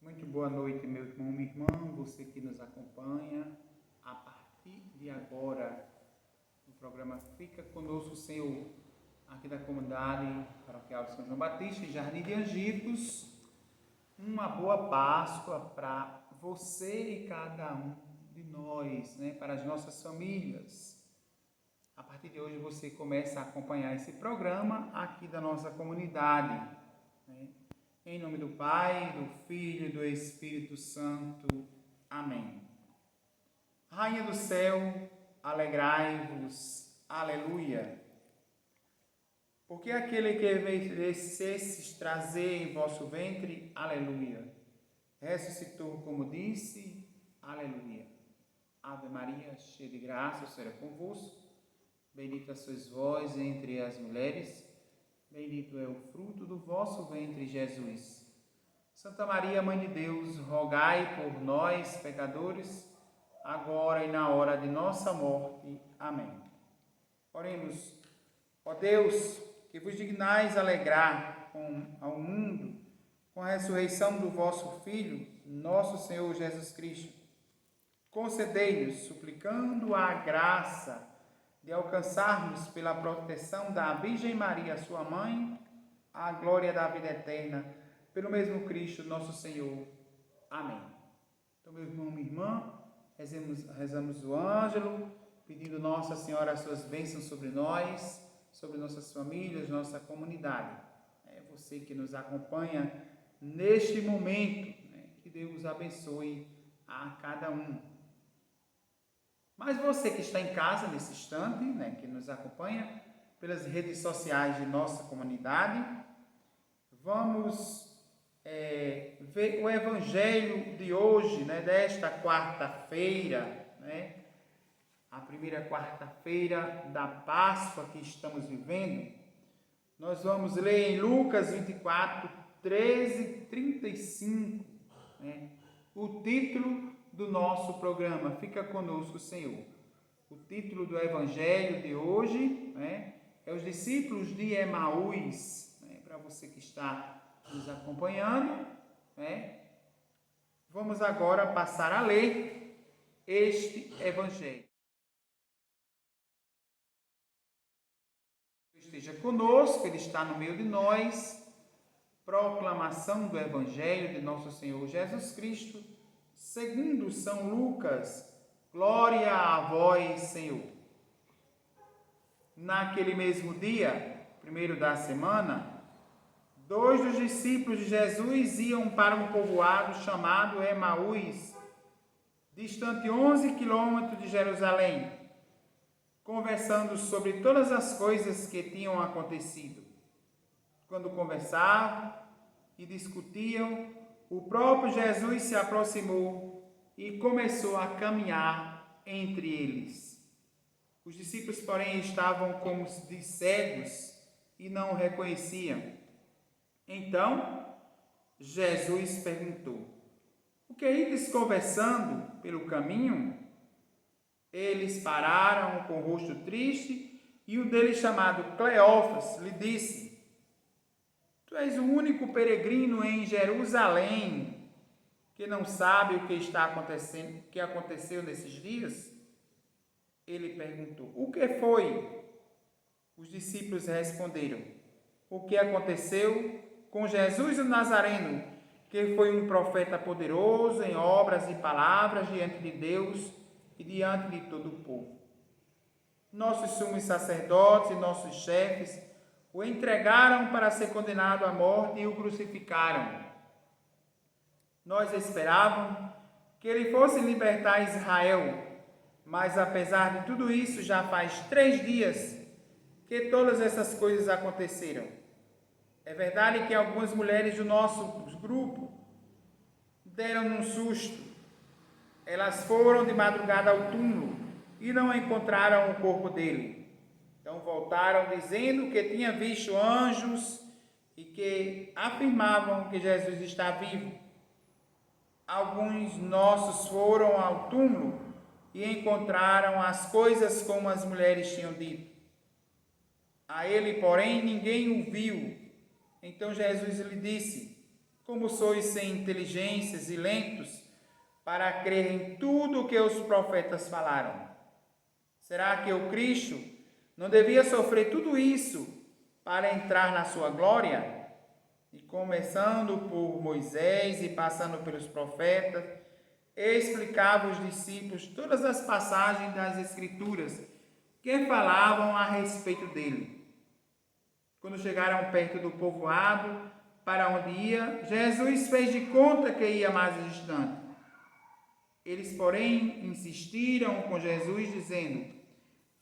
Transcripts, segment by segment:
Muito boa noite, meu irmão, minha irmã, você que nos acompanha. A partir de agora, o programa Fica Conosco, Senhor, aqui da comunidade paroquial de São João Batista, em Jardim de Angicos. Uma boa Páscoa para você e cada um de nós, para as nossas famílias. A partir de hoje você começa a acompanhar esse programa aqui da nossa comunidade. Em nome do Pai, do Filho e do Espírito Santo. Amém. Rainha do céu, alegrai-vos. Aleluia. Porque aquele que merecesses trazer em vosso ventre, aleluia, ressuscitou como disse, aleluia. Ave Maria, cheia de graça, o Senhor é convosco. Bendita sois vós entre as mulheres, bendito é o fruto do vosso ventre, Jesus. Santa Maria, Mãe de Deus, rogai por nós, pecadores, agora e na hora de nossa morte. Amém. Oremos. Ó Deus, que vos dignais alegrar ao mundo com a ressurreição do vosso Filho, nosso Senhor Jesus Cristo, concedei-nos, suplicando a graça de alcançarmos pela proteção da Virgem Maria, sua mãe, a glória da vida eterna, pelo mesmo Cristo, nosso Senhor. Amém. Então, meu irmão, minha irmã, rezamos o ângelo, pedindo Nossa Senhora as suas bênçãos sobre nós, sobre nossas famílias, nossa comunidade. É você que nos acompanha neste momento, que Deus abençoe a cada um. Mas você que está em casa nesse instante, que nos acompanha pelas redes sociais de nossa comunidade, vamos ver o Evangelho de hoje, desta quarta-feira, a primeira quarta-feira da Páscoa que estamos vivendo. Nós vamos ler em Lucas 24, 13 e 35, o título do nosso programa, Fica Conosco, Senhor. O título do Evangelho de hoje é Os Discípulos de Emaús. Para você que está nos acompanhando, vamos agora passar a ler este Evangelho. Esteja conosco, Ele está no meio de nós. Proclamação do Evangelho de nosso Senhor Jesus Cristo, segundo São Lucas. Glória a vós, Senhor. Naquele mesmo dia, primeiro da semana, 2 dos discípulos de Jesus iam para um povoado chamado Emaús, distante 11 quilômetros de Jerusalém, conversando sobre todas as coisas que tinham acontecido. Quando conversavam e discutiam, o próprio Jesus se aproximou e começou a caminhar entre eles. Os discípulos, porém, estavam como de cegos e não o reconheciam. Então, Jesus perguntou: o que ides conversando pelo caminho? Eles pararam com o rosto triste e um deles, chamado Cleófas, lhe disse: tu és o único peregrino em Jerusalém que não sabe o que está acontecendo, o que aconteceu nesses dias? Ele perguntou: o que foi? Os discípulos responderam: o que aconteceu com Jesus o Nazareno, que foi um profeta poderoso em obras e palavras diante de Deus e diante de todo o povo. Nossos sumos sacerdotes e nossos chefes o entregaram para ser condenado à morte e o crucificaram. Nós esperávamos que ele fosse libertar Israel, mas apesar de tudo isso, já faz 3 dias que todas essas coisas aconteceram. É verdade que algumas mulheres do nosso grupo deram um susto. Elas foram de madrugada ao túmulo e não encontraram o corpo dele. Então voltaram dizendo que tinha visto anjos e que afirmavam que Jesus está vivo. Alguns nossos foram ao túmulo e encontraram as coisas como as mulheres tinham dito. A ele, porém, ninguém o viu. Então Jesus lhe disse: Como sois sem inteligências e lentos para crer em tudo o que os profetas falaram? Será que o Cristo não devia sofrer tudo isso para entrar na sua glória? E começando por Moisés e passando pelos profetas, explicava aos discípulos todas as passagens das Escrituras que falavam a respeito dele. Quando chegaram perto do povoado para onde ia, Jesus fez de conta que ia mais distante. Eles, porém, insistiram com Jesus, dizendo: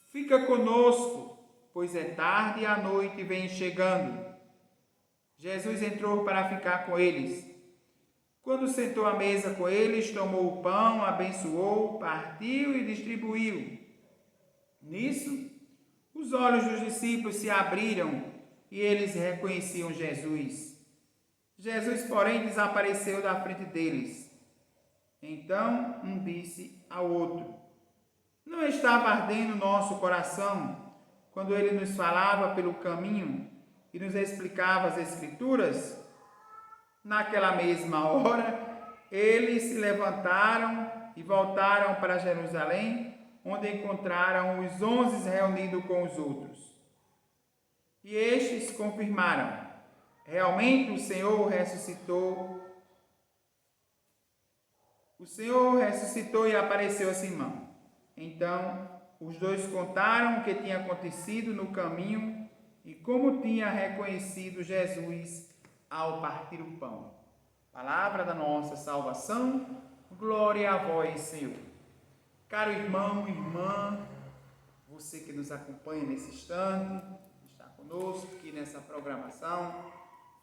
fica conosco, pois é tarde e a noite vem chegando. Jesus entrou para ficar com eles. Quando sentou à mesa com eles, tomou o pão, abençoou, partiu e distribuiu. Nisso, os olhos dos discípulos se abriram e eles reconheciam Jesus. Jesus, porém, desapareceu da frente deles. Então um disse ao outro: não estava ardendo nosso coração quando ele nos falava pelo caminho e nos explicava as Escrituras? Naquela mesma hora, eles se levantaram e voltaram para Jerusalém, onde encontraram os 11 reunidos com os outros. E estes confirmaram: realmente o Senhor ressuscitou. O Senhor ressuscitou e apareceu a Simão. Então, os dois contaram o que tinha acontecido no caminho e como tinha reconhecido Jesus ao partir o pão. Palavra da nossa salvação, glória a vós, Senhor. Caro irmão, irmã, você que nos acompanha nesse instante, está conosco aqui nessa programação,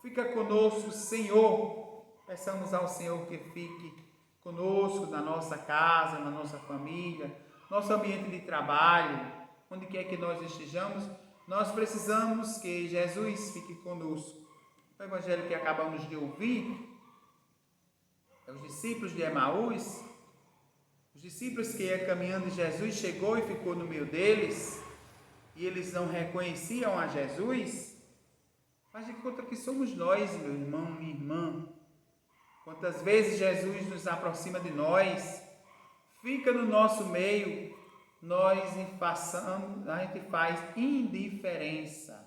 fica conosco, Senhor. Peçamos ao Senhor que fique conosco na nossa casa, na nossa família, nosso ambiente de trabalho, onde quer que nós estejamos, nós precisamos que Jesus fique conosco. O evangelho que acabamos de ouvir é os discípulos de Emaús. Os discípulos que iam caminhando, Jesus chegou e ficou no meio deles, e eles não reconheciam a Jesus. Faz de conta que somos nós, meu irmão, minha irmã. Quantas vezes Jesus nos aproxima de nós, fica no nosso meio, a gente faz indiferença.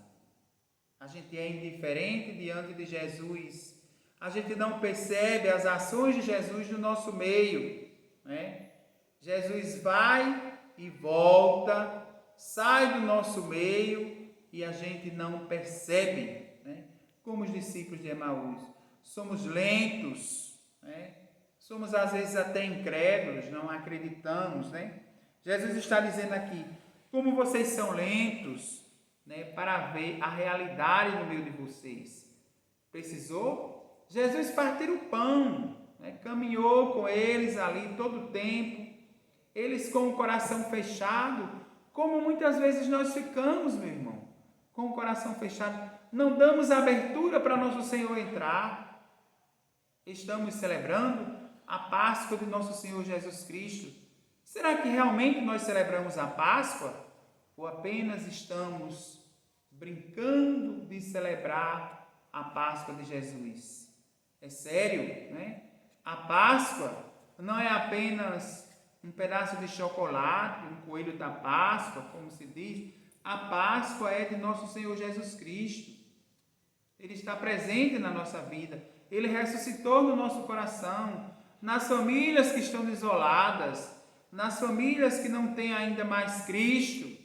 A gente é indiferente diante de Jesus. A gente não percebe as ações de Jesus no nosso meio, né? Jesus vai e volta, sai do nosso meio e a gente não percebe, né? Como os discípulos de Emaús. Somos lentos, né? Somos às vezes até incrédulos, não acreditamos, né? Jesus está dizendo aqui: como vocês são lentos, né, para ver a realidade no meio de vocês. Precisou? Jesus partir o pão, né, caminhou com eles ali todo o tempo, eles com o coração fechado, como muitas vezes nós ficamos, meu irmão, com o coração fechado, não damos abertura para nosso Senhor entrar. Estamos celebrando a Páscoa de nosso Senhor Jesus Cristo. Será que realmente nós celebramos a Páscoa? Ou apenas estamos brincando de celebrar a Páscoa de Jesus? É sério, né? A Páscoa não é apenas um pedaço de chocolate, um coelho da Páscoa, como se diz. A Páscoa é de nosso Senhor Jesus Cristo. Ele está presente na nossa vida. Ele ressuscitou no nosso coração, nas famílias que estão isoladas, nas famílias que não têm ainda mais Cristo.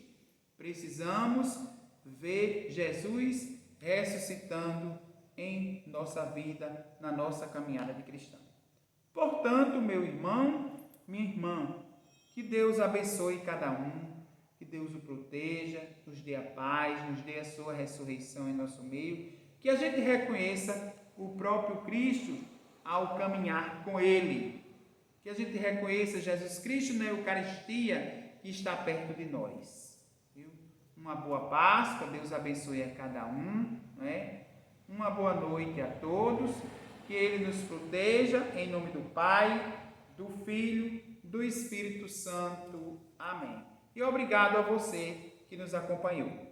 Precisamos ver Jesus ressuscitando em nossa vida, na nossa caminhada de cristão. Portanto, meu irmão, minha irmã, que Deus abençoe cada um, que Deus o proteja, nos dê a paz, nos dê a sua ressurreição em nosso meio, que a gente reconheça o próprio Cristo ao caminhar com Ele, que a gente reconheça Jesus Cristo na Eucaristia que está perto de nós. Uma boa Páscoa, Deus abençoe a cada um, né? Uma boa noite a todos, que Ele nos proteja, em nome do Pai, do Filho, do Espírito Santo. Amém. E obrigado a você que nos acompanhou.